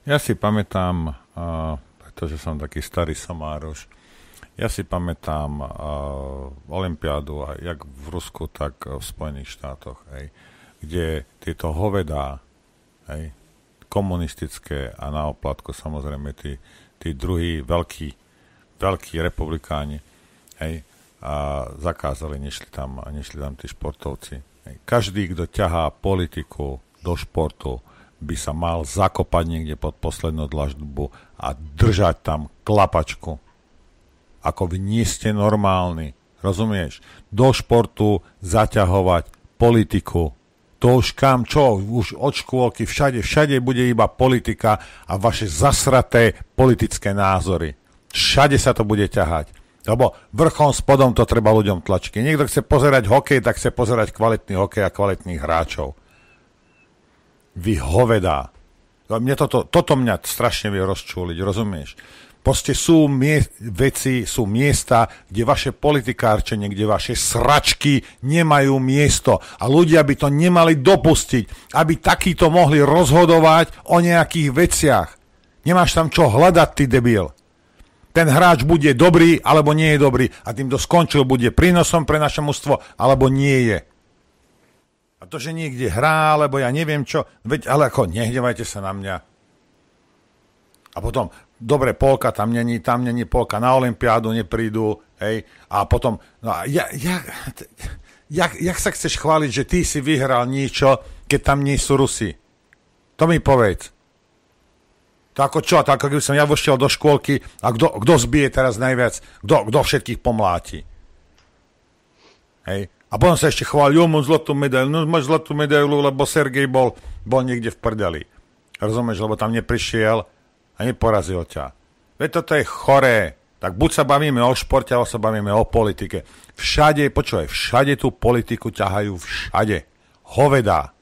Ja si pamätám, pretože som taký starý somároš, ja si pamätám olympiádu, jak v Rusku, tak v Spojených štátoch, hej, kde tieto hovedá, hej, komunistické a na oplatku samozrejme tí druhí veľkí republikáni, hej, a zakázali, nešli tam tí športovci. Hej. Každý, kto ťahá politiku do športu, by sa mal zakopať niekde pod poslednú dlažbu a držať tam klapačku. Ako vy nie ste normálni. Rozumieš? Do športu zaťahovať politiku. To už kam čo? Už od škôlky všade bude iba politika a vaše zasraté politické názory. Všade sa to bude ťahať. Lebo vrchom spodom to treba ľuďom tlačiť. Keď niekto chce pozerať hokej, tak chce pozerať kvalitný hokej a kvalitných hráčov. Vy hovedá. Toto mňa strašne vie rozčúliť, rozumieš? Proste sú miesta, kde vaše politikárčenie, kde vaše sračky nemajú miesto a ľudia by to nemali dopustiť, aby takíto mohli rozhodovať o nejakých veciach. Nemáš tam čo hľadať, ty debil. Ten hráč bude dobrý, alebo nie je dobrý a týmto skončil, bude prínosom pre naše mužstvo, alebo nie je. A to, že niekde hrá, alebo ja neviem čo, veď, ale ako, nehnevajte sa na mňa. A potom, dobre, polka tam není polka, na olympiádu neprídu, hej, a potom, no a jak sa chceš chváliť, že ty si vyhral niečo, keď tam nie sú Rusi? To mi povedz. To ako čo? To ako keby som ja vošiel do škôlky a kto zbije teraz najviac? Kto všetkých pomláti? Hej. A potom sa ešte chváli, mám zlatú medailu. No máš zlatú medailu, lebo Sergej bol niekde v prdeli. Rozumieš? Lebo tam neprišiel a neporazil ťa. Veď toto je choré. Tak buď sa bavíme o športe, alebo sa bavíme o politike. Všade tú politiku ťahajú všade. Hovedá.